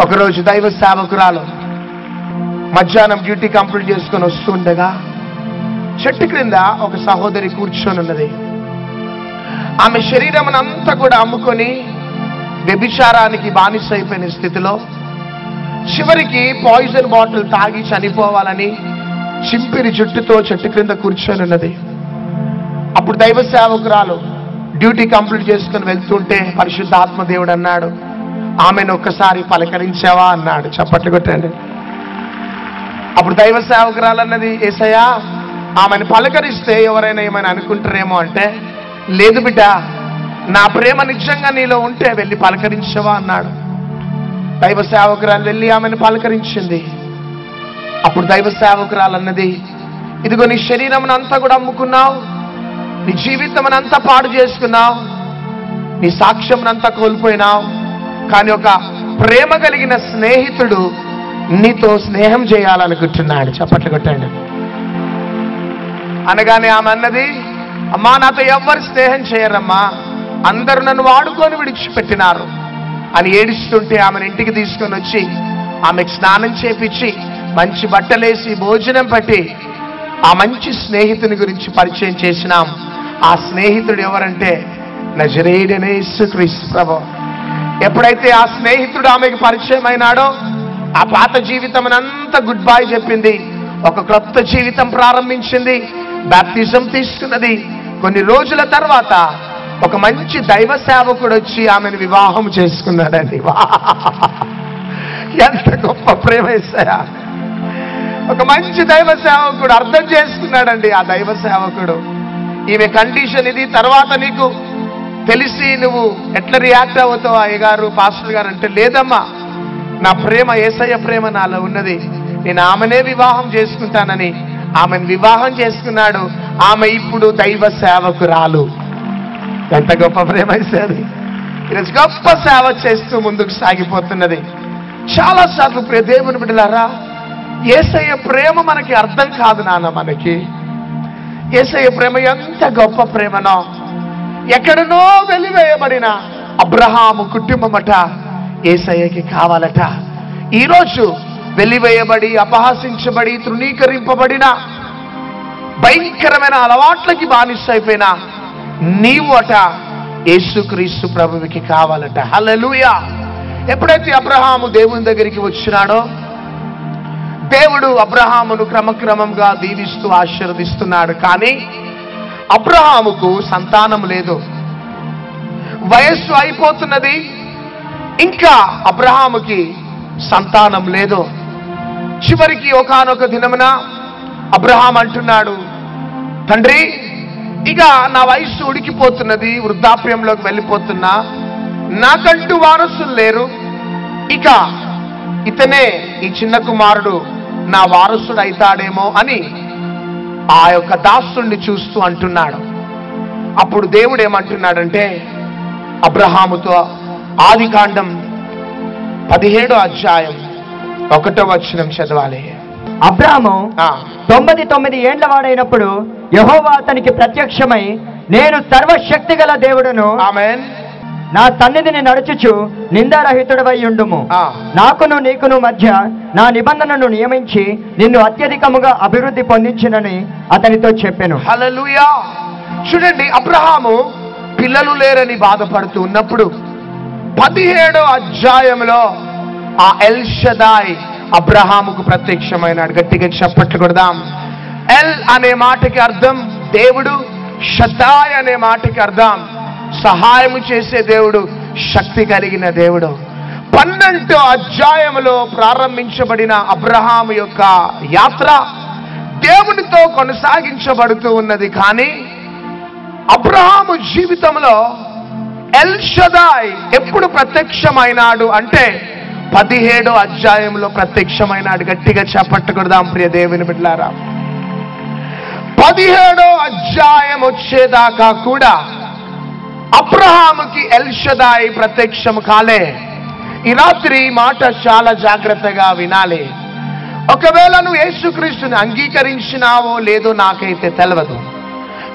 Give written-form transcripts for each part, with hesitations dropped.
ఒకరోజు దైవ సేవకురాలు మధ్యాహ్నం డ్యూటీ కంప్లీట్ చేసుకొని వస్తుండగా చెట్టు క్రింద ఒక సహోదరి కూర్చొని ఉన్నది. ఆమె శరీరం అంతా కూడా అమ్ముకొని వ్యభిచారానికి బానిస అయిపోయిన స్థితిలో చివరికి పాయిజన్ బాటిల్ తాగి చనిపోవాలని చింపిరి జుట్టుతో చెట్టు క్రింద కూర్చొని ఉన్నది. అప్పుడు దైవ సేవకురాలు డ్యూటీ కంప్లీట్ చేసుకుని వెళ్తుంటే పరిశుద్ధాత్మ దేవుడు అన్నాడు, ఆమెను ఒక్కసారి పలకరించావా అన్నాడు. చప్పట్లు కొట్టండి. అప్పుడు దైవ సేవకురాలు అన్నది, యేసయ్యా ఆమెను పలకరిస్తే ఎవరైనా ఏమైనా అనుకుంటారేమో అంటే, లేదు బిడ్డ, నా ప్రేమ నిజంగా నీలో ఉంటే వెళ్ళి పలకరించవా అన్నాడు. దైవ సేవకురాలు వెళ్ళి ఆమెను పలకరించింది. అప్పుడు దైవ సేవకురాలు అన్నది, ఇదిగో నీ శరీరం అంతా కూడా అమ్ముకున్నావు, నీ జీవితం అంతా పాడు చేసుకున్నావు, నీ సాక్ష్యం అంతా కోల్పోయినావు, కానీ ఒక ప్రేమ కలిగిన స్నేహితుడు నీతో స్నేహం చేయాలనుకుంటున్నాడు. చప్పట్లు కొట్టండి. అనగానే ఆమె అన్నది, అమ్మా నాతో ఎవ్వరు స్నేహం చేయరమ్మా, అందరూ నన్ను వాడుకొని విడిచిపెట్టినారు అని ఏడుస్తుంటే ఆమెను ఇంటికి తీసుకొని వచ్చి ఆమెకు స్నానం చేపించి మంచి బట్టలేసి భోజనం పట్టి ఆ మంచి స్నేహితుని గురించి పరిచయం చేసినాం. ఆ స్నేహితుడు ఎవరంటే నజరేయుడైన యేసుక్రీస్తు ప్రభువు. ఎప్పుడైతే ఆ స్నేహితుడు ఆమెకు పరిచయం అయినాడో ఆ పాత జీవితం అంతా గుడ్ బై చెప్పింది, ఒక క్రొత్త జీవితం ప్రారంభించింది, బాప్తిజం తీసుకున్నది. కొన్ని రోజుల తర్వాత ఒక మంచి దైవ సేవకుడు వచ్చి ఆమెను వివాహం చేసుకున్నాడండి. ఎంత గొప్ప ప్రేమ యేసయ్యా! ఒక మంచి దైవ సేవకుడు అర్థం చేసుకున్నాడండి. ఆ దైవ సేవకుడు ఈమె కండిషన్ ఇది, తర్వాత నీకు తెలిసి నువ్వు ఎట్లా రియాక్ట్ అవుతావు అయ్యగారు పాస్టర్ గారు అంటే, లేదమ్మా నా ప్రేమ యేసయ్య ప్రేమ నాలో ఉన్నది, నేను ఆమెనే వివాహం చేసుకుంటానని ఆమెను వివాహం చేసుకున్నాడు. ఆమె ఇప్పుడు దైవ సేవకురాలు. ఎంత గొప్ప ప్రేమ ఇస్తుంది! ఈరోజు గొప్ప సేవ చేస్తూ ముందుకు సాగిపోతున్నది. చాలాసార్లు ప్రియ దేవుని బిడ్డలారా, యేసయ్య ప్రేమ మనకి అర్థం కాదు నాన్న. మనకి యేసయ్య ప్రేమ ఎంత గొప్ప ప్రేమనో. ఎక్కడనో వెలివేయబడిన అబ్రహాము కుటుంబమట యేసయ్యకి కావాలట. ఈరోజు వెలివేయబడి అపహాసించబడి తృణీకరింపబడిన భయంకరమైన అలవాట్లకి బానిస అయిపోయిన నీవు అట యేసుక్రీస్తు ప్రభువుకి కావాలట. హల్లెలూయా! ఎప్పుడైతే అబ్రహాము దేవుని దగ్గరికి వచ్చినాడో దేవుడు అబ్రహామును క్రమక్రమంగా దీవిస్తూ ఆశీర్వదిస్తున్నాడు. కానీ అబ్రహాముకు సంతానం లేదు, వయస్సు అయిపోతున్నది, ఇంకా అబ్రహాముకి సంతానం లేదు. చివరికి ఒకానొక దినమున అబ్రహాం అంటున్నాడు, తండ్రి ఇక నా వయస్సు ఉడికిపోతున్నది, వృద్ధాప్యంలోకి వెళ్ళిపోతున్నా, నాకంటూ వారసులు లేరు, ఇక ఇతనే ఈ చిన్న కుమారుడు నా వారసుడు అవుతాడేమో అని ఆ యొక్క దాసుడిని చూస్తూ అంటున్నాడు. అప్పుడు దేవుడు ఏమంటున్నాడంటే అబ్రహాముతో ఆదికాండం 17వ అధ్యాయం 1వ వచనం చదవాలి. అబ్రాహాము 99 ఏండ్ల వాడైనప్పుడు యెహోవా అతనికి ప్రత్యక్షమై, నేను సర్వశక్తి గల దేవుడను, ఆమేన్, నా సన్నిధిని నడుచుచు నిందారహితుడవై ఉండుము, నాకును నీకును మధ్య నా నిబంధనను నియమించి నిన్ను అత్యధికముగా అభివృద్ధి పొందించినని అతనితో చెప్పెను. హల్లెలూయా! చూడండి, అబ్రహాము పిల్లలు లేరని బాధపడుతూ ఉన్నప్పుడు 17వ అధ్యాయంలో ఆ ఎల్ షదాయ్ అబ్రహాముకు ప్రత్యక్షమైనాడు. గట్టిగా చప్పట్లు కొడదాం. ఎల్ అనే మాటకి అర్థం దేవుడు, షదాయ్ అనే మాటకి అర్థం సహాయము చేసే దేవుడు, శక్తి కలిగిన దేవుడు. 12వ అధ్యాయంలో ప్రారంభించబడిన అబ్రహాము యొక్క యాత్ర దేవునితో కొనసాగించబడుతూ ఉన్నది. కానీ అబ్రహాము జీవితంలో ఎల్ షదాయ్ ఎప్పుడు ప్రత్యక్షమైనాడు అంటే 17వ అధ్యాయంలో ప్రత్యక్షమైనాడు. గట్టిగా చప్పట్లు కొడదాం ప్రియ దేవుని బిడ్డలారా. 17వ అధ్యాయం వచ్చేదాకా కూడా అబ్రహాముకి ఎల్ షదాయ్ ప్రత్యక్షం కాలే. ఈ రాత్రి మాట చాలా జాగ్రత్తగా వినాలి. ఒకవేళ నువ్వు యేసుక్రీస్తుని అంగీకరించినావో లేదో నాకైతే తెలియదు,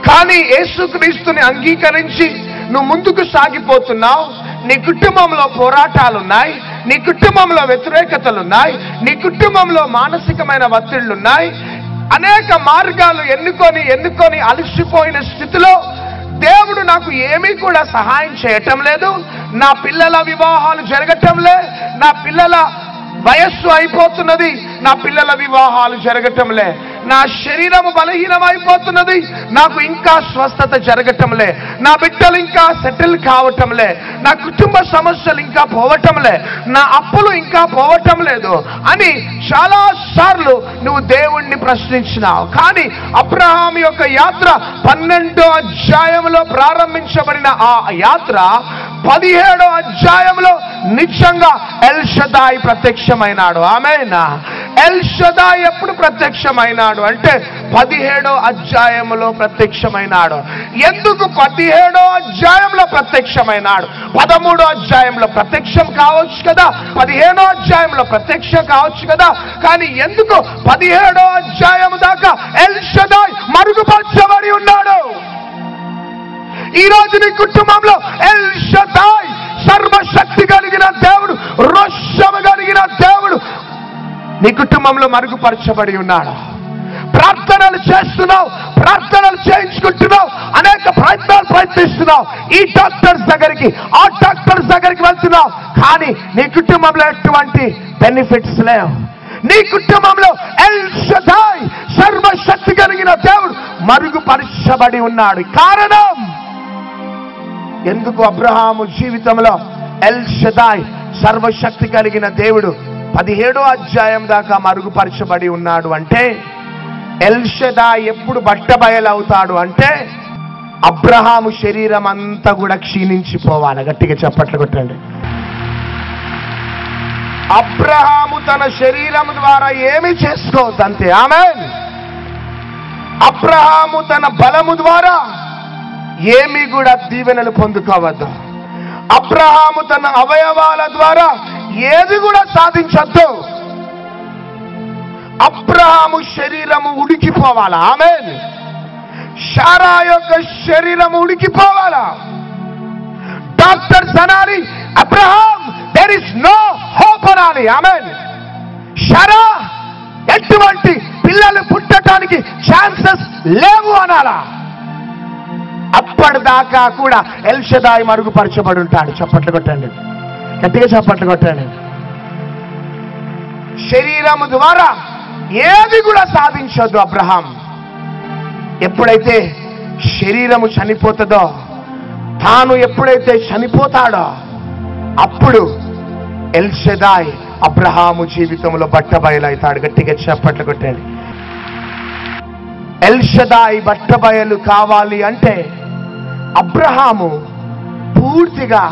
కానీ యేసుక్రీస్తుని అంగీకరించి నువ్వు ముందుకు సాగిపోతున్నావు. నీ కుటుంబంలో పోరాటాలున్నాయి, నీ కుటుంబంలో వ్యతిరేకతలున్నాయి, నీ కుటుంబంలో మానసికమైన ఒత్తిళ్లున్నాయి, అనేక మార్గాలు ఎన్నుకొని అలసిపోయిన స్థితిలో దేవుడు నాకు ఏమీ కూడా సహాయం చేయటం లేదు, నా పిల్లల వివాహాలు జరగటం లే, నా పిల్లల వయస్సు అయిపోతున్నది, నా పిల్లల వివాహాలు జరగటంలే, నా శరీరము బలహీనం అయిపోతున్నది, నాకు ఇంకా స్వస్థత జరగటంలే, నా బిడ్డలు ఇంకా సెటిల్ కావటంలే, నా కుటుంబ సమస్యలు ఇంకా పోవటంలే, నా అప్పులు ఇంకా పోవటం లేదు అని చాలా సార్లు నువ్వు దేవుణ్ణి ప్రశ్నించినావు. కానీ అబ్రహాము యొక్క యాత్ర 12వ అధ్యాయంలో ప్రారంభించబడిన ఆ యాత్ర 17వ అధ్యాయంలో నిజంగా ఎల్ షదాయ్ ప్రత్యక్షమైనాడు. ఆమేన్. ఎల్ షదాయ్ ఎప్పుడు ప్రత్యక్షమైనాడు అంటే 17వ అధ్యాయంలో ప్రత్యక్షమైనాడు. ఎందుకు 17వ అధ్యాయంలో ప్రత్యక్షమైనాడు? 13వ అధ్యాయంలో ప్రత్యక్షం కావచ్చు కదా, 15వ అధ్యాయంలో ప్రత్యక్షం కావచ్చు కదా, కానీ ఎందుకు 17వ అధ్యాయం దాకా ఎల్ షదాయ్ మరుగుపరచబడి ఉన్నాడు? ఈ రోజు నీ కుటుంబంలో ఎల్ షదాయ్ సర్వశక్తి కలిగిన దేవుడు, రోషము కలిగిన దేవుడు నీ కుటుంబంలో మరుగుపరచబడి ఉన్నాడు. ప్రార్థనలు చేస్తున్నావు, ప్రార్థనలు చేయించుకుంటున్నావు, అనేక ప్రయత్నిస్తున్నావు, ఈ డాక్టర్స్ దగ్గరికి ఆ డాక్టర్స్ దగ్గరికి వెళ్తున్నావు, కానీ నీ కుటుంబంలో ఎటువంటి బెనిఫిట్స్ లేవు. నీ కుటుంబంలో ఎల్ షదాయ్ సర్వశక్తి కలిగిన దేవుడు మరుగుపరచబడి ఉన్నాడు. కారణం ఎందుకు అబ్రహాము జీవితంలో ఎల్ షదాయ్ సర్వశక్తి కలిగిన దేవుడు 17వ అధ్యాయం దాకా మరుగుపరచబడి ఉన్నాడు అంటే, ఎల్ షదాయ్ ఎప్పుడు బట్టబయలవుతాడు అంటే అబ్రహాము శరీరం అంతా కూడా క్షీణించిపోవాలి. గట్టిగా చప్పట్లు కొట్టండి. అబ్రహాము తన శరీరం ద్వారా ఏమి చేసుకోవద్దు అంతే. ఆమేన్. అబ్రహాము తన బలము ద్వారా ఏమీ కూడా దీవెనలు పొందుకోవద్దు. అబ్రహాము తన అవయవాల ద్వారా ఏది కూడా సాధించద్దు. అబ్రహాము శరీరము ఉడికిపోవాలా? ఆమేన్. శారా యొక్క శరీరము ఉడికిపోవాలా? డాక్టర్స్ అనాలి Abraham there is no hope అనాలి. ఆమేన్. శారా ఎటువంటి పిల్లలు పుట్టడానికి ఛాన్సెస్ లేవు అనాలా? అప్పటిదాకా కూడా ఎల్ షదాయ్ మరుగుపరచబడి ఉంటాడు. చప్పట్లు కొట్టండి, గట్టిగా చప్పట్లు కొట్టండి. శరీరము ద్వారా ఏది కూడా సాధించొద్దు అబ్రహాం. ఎప్పుడైతే శరీరము చనిపోతుందో, తాను ఎప్పుడైతే చనిపోతాడో అప్పుడు ఎల్ షదాయ్ అబ్రహాము జీవితంలో బట్టబయలవుతాడు. గట్టిగా చప్పట్లు కొట్టండి. ఎల్ షదాయ్ బట్టబయలు కావాలి అంటే అబ్రహాము పూర్తిగా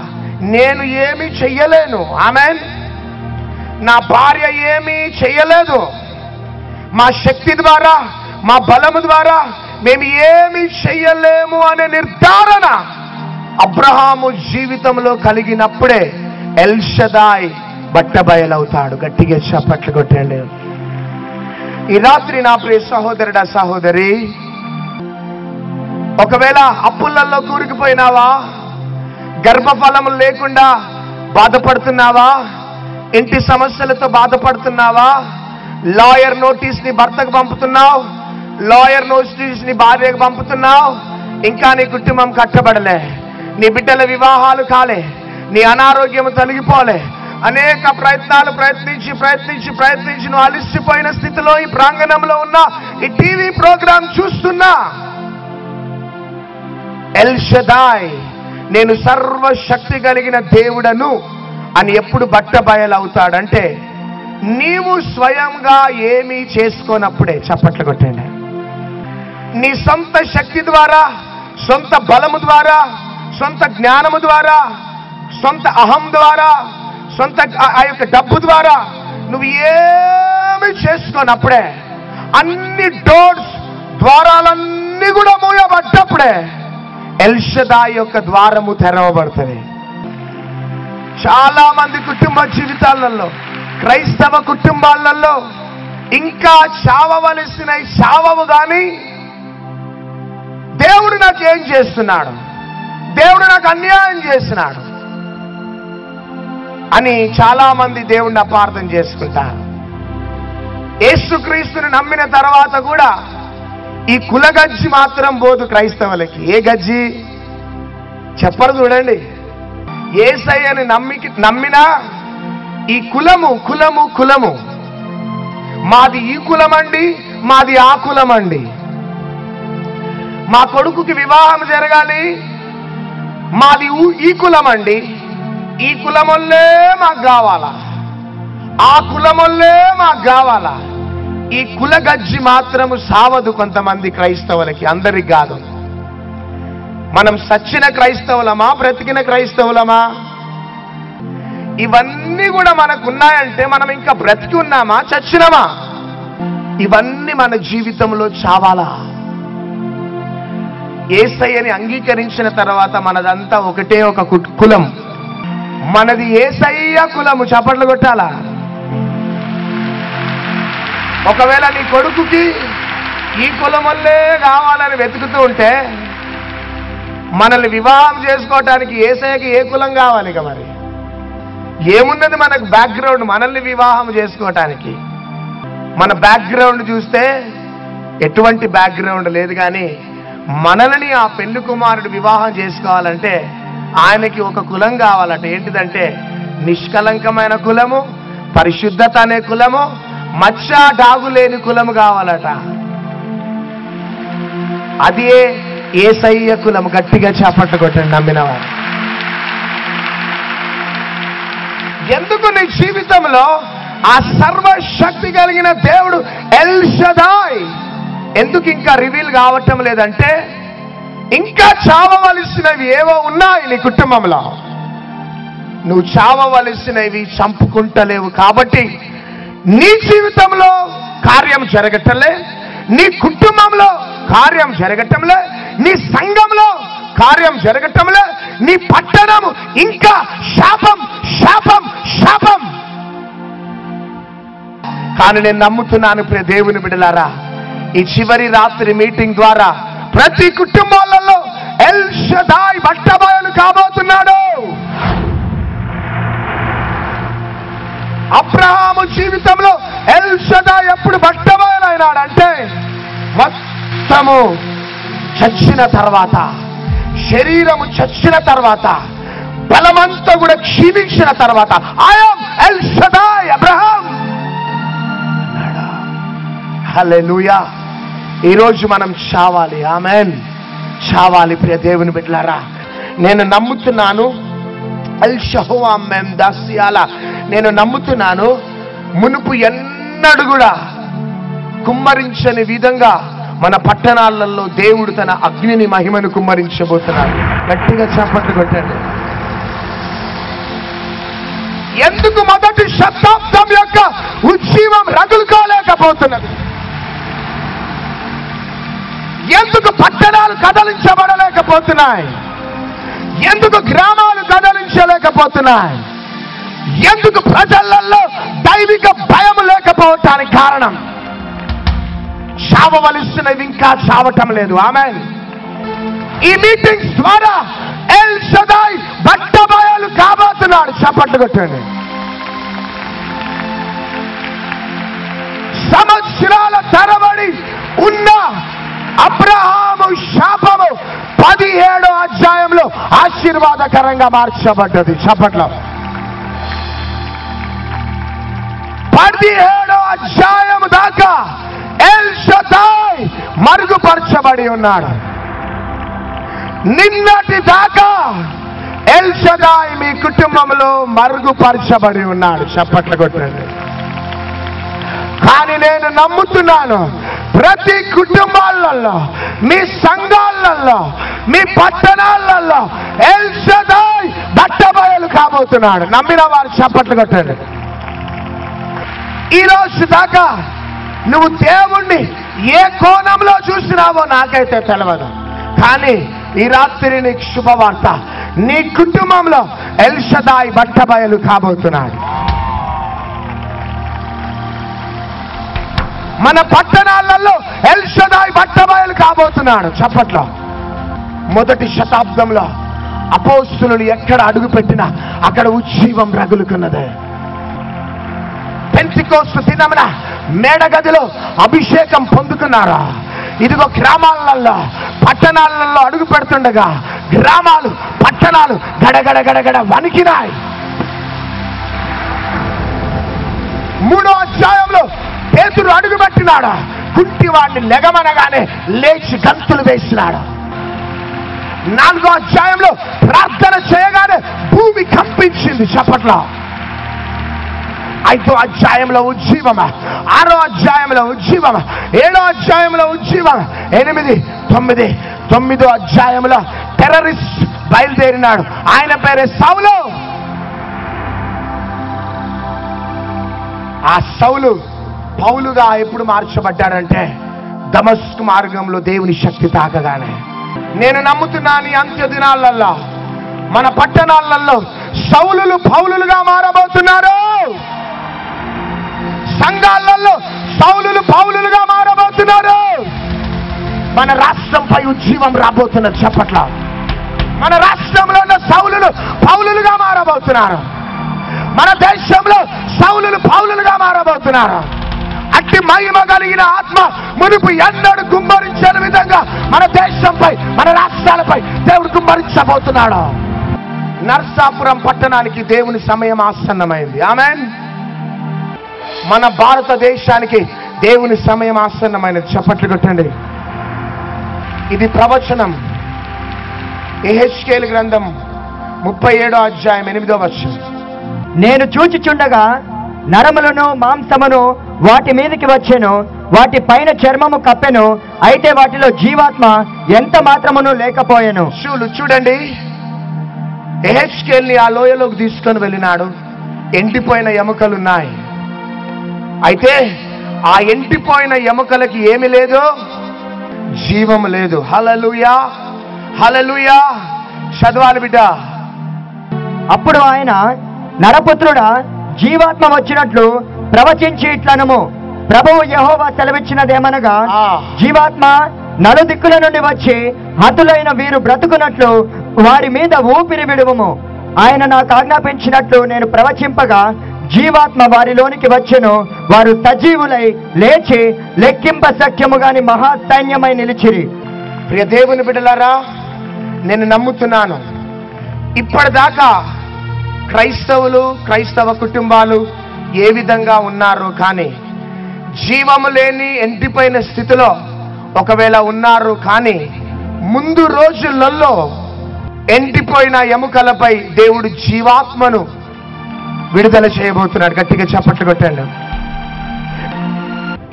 నేను ఏమీ చెయ్యలేను, ఆమేన్, నా భార్య ఏమీ చెయ్యలేదు, మా శక్తి ద్వారా మా బలము ద్వారా మేము ఏమీ చెయ్యలేము అనే నిర్ధారణ అబ్రహాము జీవితంలో కలిగినప్పుడే ఎల్ షదాయ్ బట్టబయలవుతాడు. గట్టిగా చప్పట్లు కొట్టండి. ఈ రాత్రి నా ప్రియ సహోదరుడా సహోదరి, ఒకవేళ అప్పులలో కూరుకుపోయినావా, గర్భఫలము లేకుండా బాధపడుతున్నావా, ఇంటి సమస్యలతో బాధపడుతున్నావా, లాయర్ నోటీస్ ని భర్తకు పంపుతున్నావు, లాయర్ నోటీస్ ని భార్యకు పంపుతున్నావు, ఇంకా నీ కుటుంబం కట్టబడలే, నీ బిడ్డల వివాహాలు కాలే, నీ అనారోగ్యం తొలగిపోలే, అనేక ప్రయత్నాలు ప్రయత్నించి నువ్వు అలిసిపోయిన స్థితిలో ఈ ప్రాంగణంలో ఉన్న ఈ టీవీ ప్రోగ్రాం చూస్తున్నా, ఎల్ షదాయ్ నేను సర్వశక్తి కలిగిన దేవుడను అని ఎప్పుడు బట్టబయలవుతాడంటే నీవు స్వయంగా ఏమీ చేసుకోనప్పుడే. చప్పట్లు కొట్టండి. నీ సొంత శక్తి ద్వారా, సొంత బలము ద్వారా, సొంత జ్ఞానము ద్వారా, సొంత అహం ద్వారా, సొంత ఆ యొక్క డబ్బు ద్వారా నువ్వు ఏమి చేసుకోనప్పుడే, అన్ని డోర్స్ ద్వారాలన్నీ కూడా మూయబడ్డప్పుడే ఎల్ షదాయ్ యొక్క ద్వారము తెరవబడుతుంది. చాలా మంది కుటుంబ జీవితాలలో, క్రైస్తవ కుటుంబాలలో ఇంకా చావవలసిన చావవు కానీ దేవుడు నాకు ఏం చేస్తున్నాడు, దేవుడు నాకు అన్యాయం చేస్తున్నాడు, అని చాలా మంది దేవుణ్ణి అపార్థం చేసుకుంటారు. యేసుక్రీస్తుని నమ్మిన తర్వాత కూడా ఈ కుల గజ్జి మాత్రం పోదు క్రైస్తవులకి. ఏ గజ్జి చెప్పరు చూడండి. యేసయ్యని నమ్మినా ఈ కులము కులము కులము, మాది ఈ కులమండి, మాది ఆ కులమండి, మా కొడుకుకి వివాహం జరగాలి, మాది ఈ కులమండి, ఈ కులమొల్లే మాకు కావాలా, ఆ కులమొల్లే మాకు కావాలా. ఈ కుల గజ్జి మాత్రము సావదు కొంతమంది క్రైస్తవులకి, అందరికి కాదు. మనం సచ్చిన క్రైస్తవులమా, బ్రతికిన క్రైస్తవులమా? ఇవన్నీ కూడా మనకున్నాయంటే మనం ఇంకా బ్రతికి ఉన్నామా, చచ్చినమా? ఇవన్నీ మన జీవితంలో చావాలా? యేసయ్యని అంగీకరించిన తర్వాత మనదంతా ఒకటే ఒక కులం, మనది యేసయ్య కులము. చప్పట్లు కొట్టాలా? ఒకవేళ నీ కొడుకుకి ఈ కులం వల్లే కావాలని వెతుకుతూ ఉంటే మనల్ని వివాహం చేసుకోవటానికి యేసయ్యకి ఏ కులం కావాలి? ఇక మరి ఏమున్నది మనకు బ్యాక్గ్రౌండ్ మనల్ని వివాహం చేసుకోవటానికి? మన బ్యాక్గ్రౌండ్ చూస్తే ఎటువంటి బ్యాక్గ్రౌండ్ లేదు, కానీ మనల్ని ఆ పెళ్లి కుమారుడు వివాహం చేసుకోవాలంటే ఆయనకి ఒక కులం కావాలట. ఏంటిదంటే నిష్కలంకమైన కులము, పరిశుద్ధత అనే కులము, మచ్చ డాగు లేని కులము కావాలట. అదే యేసయ్య కులము. గట్టిగా చప్పట్లు కొట్టండి నమ్మినవారు. ఎందుకు నీ జీవితంలో ఆ సర్వశక్తి కలిగిన దేవుడు ఎల్ షదాయ్ ఎందుకు ఇంకా రివీల్ కావటం లేదంటే ఇంకా చావవలసినవి ఏవో ఉన్నాయి నీ కుటుంబంలో. నువ్వు చావవలసినవి చంపుకుంటలేవు కాబట్టి నీ జీవితంలో కార్యం జరగటంలే, నీ కుటుంబంలో కార్యం జరగటంలే, నీ సంఘంలో కార్యం జరగటంలే, నీ పట్టణం ఇంకా శాపం శాపం శాపం. కానీ నేను నమ్ముతున్నాను ప్రియ దేవుని బిడ్డలారా, ఈ చివరి రాత్రి మీటింగ్ ద్వారా ప్రతి కుటుంబాలలో ఎల్ షదాయ్ బట్టబయలు కాబోతున్నాడు. అబ్రహాము జీవితంలో ఎల్ షదాయ్ ఎప్పుడు బట్టబయలైనాడంటే మొత్తము చచ్చిన తర్వాత, శరీరము చచ్చిన తర్వాత, బలమంతా కూడా క్షీణించిన తర్వాత ఐయామ్ ఎల్ షదాయ్ అబ్రహాం అన్నాడు. హల్లెలూయా. ఈరోజు మనం చావాలి. ఆమెన్. చావాలి ప్రియ దేవుని బిడ్డలారా. నేను నమ్ముతున్నాను అల్ షహోవా మెమ్ దాసియాల, నేను నమ్ముతున్నాను మునుపు ఎన్నడూ కూడా కుమ్మరించని విధంగా మన పట్టణాలలో దేవుడు తన అగ్నిని మహిమను కుమ్మరించబోతున్నాడు. గట్టిగా చప్పట్లు కొట్టండి. ఎందుకు మొదటి శతాబ్దం యొక్క ఉజ్జీవం రగులుకోలేకపోతున్నది? ఎందుకు పట్టణాలు కదలించబడలేకపోతున్నాయి? ఎందుకు గ్రామాలు కదలించలేకపోతున్నాయి? ఎందుకు ప్రజలలో దైవిక భయం లేకపోవటానికి కారణం చావవలసినవి ఇంకా చావటం లేదు. ఆమేన్. ఈ మీటింగ్స్ ద్వారా ఎల్ షదాయ్ బట్టబయలు కాబోతున్నాడు. చప్పట్లు కొట్టండి. సంవత్సరాల తరబడి ఉన్న అబ్రహాము శాపము 17వ అధ్యాయంలో ఆశీర్వాదకరంగా మార్చబడ్డది. చప్పట్లో 17వ అధ్యాయం దాకా ఎల్ షదాయ్ మరుగుపరచబడి ఉన్నాడు. నిన్నటి దాకా ఎల్ షదాయ్ మీ కుటుంబంలో మరుగుపరచబడి ఉన్నాడు. చప్పట్లు కొట్టండి. కానీ నేను నమ్ముతున్నాను ప్రతి కుటుంబాలలో, మీ సంఘాలలో, మీ పట్టణాలలో ఎల్ షదాయ్ బట్టబయలు కాబోతున్నాడు. నమ్మిన వారు చప్పట్లు కొట్టండి. ఈ రోజు దాకా నువ్వు దేవుణ్ణి ఏ కోణంలో చూసినావో నాకైతే తెలియదు, కానీ ఈ రాత్రి నీకు శుభవార్త, నీ కుటుంబంలో ఎల్ షదాయ్ బట్టబయలు కాబోతున్నాడు. మన పట్టణాలలో ఎల్ షదాయ్ బట్టబయలు కాబోతున్నాడు. చప్పట్లో మొదటి శతాబ్దంలో అపోస్తులు ఎక్కడ అడుగు పెట్టినా అక్కడ ఉజ్జీవం రగులుకున్నది. పెంతెకోస్తు దినమున మేడగదిలో అభిషేకం పొందుకున్నారా? ఇదిగో గ్రామాలలో పట్టణాలలో అడుగు పెడుతుండగా గ్రామాలు పట్టణాలు గడగడ గడగడ వణికినాయి. 3వ అధ్యాయంలో పేతురు అడుగు పెట్టినాడు. కుంటివాడిని లెగమనగానే లేచి గంతులు వేసినాడు. 4వ అధ్యాయంలో ప్రార్థన చేయగానే భూమి కంపించింది చప్పట్ల. 5వ అధ్యాయంలో ఉజ్జీవమా, 6వ అధ్యాయంలో ఉజ్జీవమా, 7వ అధ్యాయంలో ఉజ్జీవమా, 8, 9, 9వ అధ్యాయంలో టెర్రరిస్ట్ బయలుదేరినాడు. ఆయన పేరే సౌలు. ఆ సౌలు పౌలుగా ఎప్పుడు మార్చబడ్డాడంటే దమస్కు మార్గంలో దేవుని శక్తి తాకగానే. నేను నమ్ముతున్నాను ఈ అంత్య దినాలలో మన పట్టణాలలో సౌలులు పౌలులుగా మారబోతున్నారు. సంఘాలలో సౌలులు పౌలులుగా మారబోతున్నారు. మన రాష్ట్రంపై ఉజ్జీవం రాబోతున్నది చప్పట్ల. మన రాష్ట్రంలో ఉన్న సౌలులు పౌలులుగా మారబోతున్నారు. మన దేశంలో సౌలులు పౌలులుగా మారబోతున్నారు. అట్టి మహిమ కలిగిన ఆత్మ మునుపు ఎన్నడూ కుమ్మరించని విధంగా మన దేశంపై మన రాష్ట్రాలపై దేవుడు కుమ్మరించబోతున్నాడు. నర్సాపురం పట్టణానికి దేవుని సమయం ఆసన్నమైంది. ఆమేన్. మన భారతదేశానికి దేవుని సమయం ఆసన్నమైనది. చప్పట్లు కొట్టండి. ఇది ప్రవచనం. యెహెజ్కేలు గ్రంథం 37వ అధ్యాయం 8వ వచనం. నేను చూచుచుండగా నరములను మాంసమును వాటి మీదకి వచ్చెను, వాటి పైన చర్మము కప్పెను, అయితే వాటిలో జీవాత్మ ఎంత మాత్రమును లేకపోయెను. చూడండి, యెహెజ్కేలుని ఆ లోయలోకి తీసుకొని వెళ్ళినాడు. ఎండిపోయిన ఎముకలున్నాయి. అయితే ఆ ఎండిపోయిన ఎముకలకి ఏమి లేదు? జీవము లేదు. హల్లెలూయా, హల్లెలూయా. చదవాలి బిడ్డ. అప్పుడు ఆయన, నరపుత్రుడా, జీవాత్మ వచ్చినట్లు ప్రవచించి ఇట్లనము, ప్రభువు యెహోవా సెలవిచ్చినదేమనగా, జీవాత్మ నలుదిక్కుల నుండి వచ్చి హతులైన వీరు బ్రతుకున్నట్లు వారి మీద ఊపిరి విడువము. ఆయన నాకు ఆజ్ఞాపించినట్లు నేను ప్రవచింపగా జీవాత్మ వారిలోనికి వచ్చెను. వారు సజీవులై లేచి లెక్కింప సఖ్యము గాని మహాసైన్యమై నిలిచిరి. ప్రియ దేవుని బిడ్డలారా, నేను నమ్ముతున్నాను ఇప్పటిదాకా క్రైస్తవులు క్రైస్తవ కుటుంబాలు ఏ విధంగా ఉన్నారు, కానీ జీవము లేని ఎండిపోయిన స్థితిలో ఒకవేళ ఉన్నారు. కానీ ముందు రోజులలో ఎండిపోయిన ఎముకలపై దేవుడు జీవాత్మను విడుదల చేయబోతున్నాడు. గట్టిగా చప్పట్లు కొట్టండి.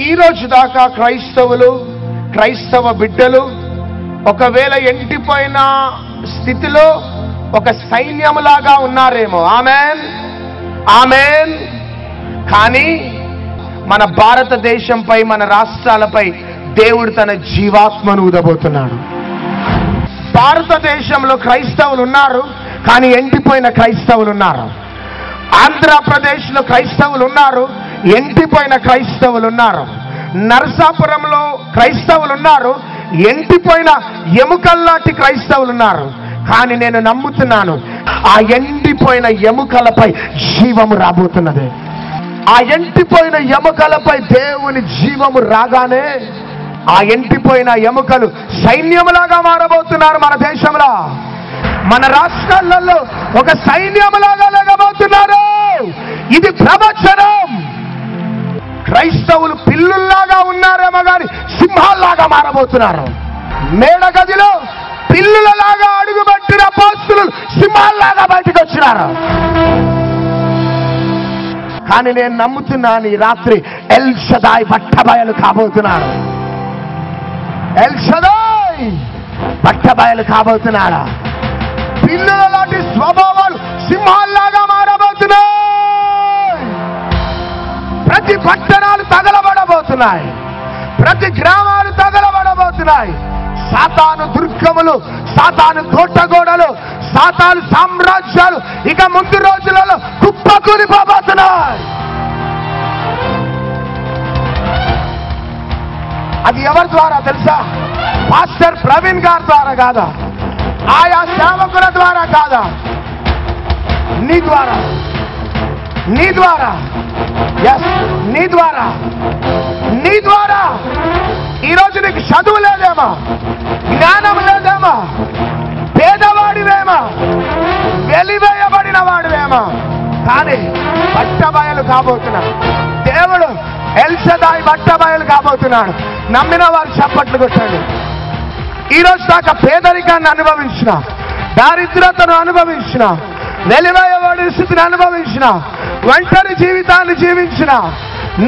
ఈ రోజు దాకా క్రైస్తవులు క్రైస్తవ బిడ్డలు ఒకవేళ ఎండిపోయిన స్థితిలో ఒక సైన్యములాగా ఉన్నారేమో. ఆమేన్, ఆమేన్. కానీ మన భారతదేశంపై మన రాష్ట్రాలపై దేవుడు తన జీవాత్మను ఊదబోతున్నాడు. భారతదేశంలో క్రైస్తవులు ఉన్నారు, కానీ ఎండిపోయిన క్రైస్తవులు ఉన్నారు. ఆంధ్రప్రదేశ్లో క్రైస్తవులు ఉన్నారు, ఎండిపోయిన క్రైస్తవులు ఉన్నారు. నరసాపురంలో క్రైస్తవులు ఉన్నారు, ఎండిపోయిన ఎముకల్లాంటి క్రైస్తవులు ఉన్నారు. కానీ నేను నమ్ముతున్నాను ఆ ఎండిపోయిన ఎముకలపై జీవము రాబోతున్నది. ఆ ఎండిపోయిన ఎముకలపై దేవుని జీవము రాగానే ఆ ఎండిపోయిన ఎముకలు సైన్యములాగా మారబోతున్నారు. మన దేశంలో మన రాష్ట్రాలలో ఒక సైన్యములాగా లేగబోతున్నారు. ఇది ప్రవచనం. క్రైస్తవులు పిల్లుల్లాగా ఉన్నారేమో కానీ సింహాల్లాగా మారబోతున్నారు. మేడగదిలో పిల్లులలాగా అడుగుబట్టిన అపోస్తలులు సింహాల్లాగా బయటకు వచ్చినారు. కానీ నేను నమ్ముతున్నాను ఈ రాత్రి ఎల్ షదాయ్ బట్టబయలు కాబోతున్నాడు. ఎల్ షదాయ్ బట్టబయలు కాబోతున్నాడా? పిల్లుల లాంటి స్వభావాలు సింహాల్లాగా మారబోతున్నాయి. ప్రతి పట్టణాలు తగలబడబోతున్నాయి, ప్రతి గ్రామాలు తగలబడబోతున్నాయి. సాతాను దుర్గములు, సాతాను కోటగోడలు, సాతాను సామ్రాజ్యాలు ఇక ముందు రోజులలో కుప్పకూలిపోబోతున్నాయి. అది ఎవరి ద్వారా తెలుసా? పాస్టర్ ప్రవీణ్ గారి ద్వారా కాదా, ఆయా సేవకుల ద్వారా కాదా, నీ ద్వారా, నీ ద్వారా, ఎస్ నీ ద్వారా, నీ ద్వారా. ఈరోజు నీకు చదువు లేదేమా, జ్ఞానం లేదేమా, పేదవాడివేమా, వెలివేయబడిన వాడివేమా, కానీ బట్టబయలు కాబోతున్నాడు దేవుడు. ఎల్షదాయి బట్టబయలు కాబోతున్నాడు. నమ్మిన వారు చప్పట్లు కొట్టండి. ఈరోజు దాకా పేదరికాన్ని అనుభవించిన, దారిద్రతను అనుభవించిన, వెలివేయబడిన స్థితిని అనుభవించిన, ఒంటరి జీవితాన్ని జీవించిన,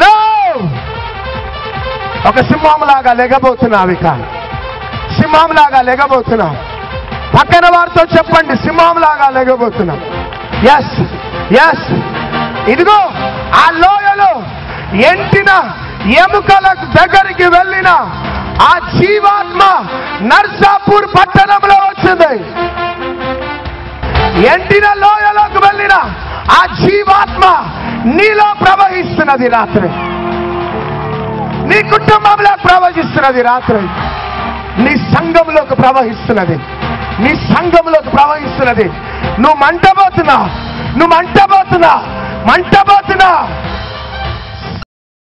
నో, ఒక సింహంలాగా లెగబోతున్నావు. ఇక సింహంలాగా లెగబోతున్నావు. పక్కన వారితో చెప్పండి, సింహంలాగా లెగబోతున్నావు. Yes yes. ఇదిగో ఆ లోయలో ఎంటిన ఎముకల దగ్గరికి వెళ్ళిన ఆ జీవాత్మ నర్సాపూర్ పట్టణంలో వచ్చింది. ఎండిన లోయలోకి వెళ్ళిన ఆ జీవాత్మ నీలో ప్రవహిస్తున్నది రాత్రి. నీ కుటుంబంలో ప్రవహిస్తున్నది రాత్రి. నీ సంఘంలోకి ప్రవహిస్తున్నది. నీ సంఘంలోకి ప్రవహిస్తున్నది. నువ్వు మంటబోతున్నా, నువ్వు మంటబోతున్నా, మంటబోతున్నా.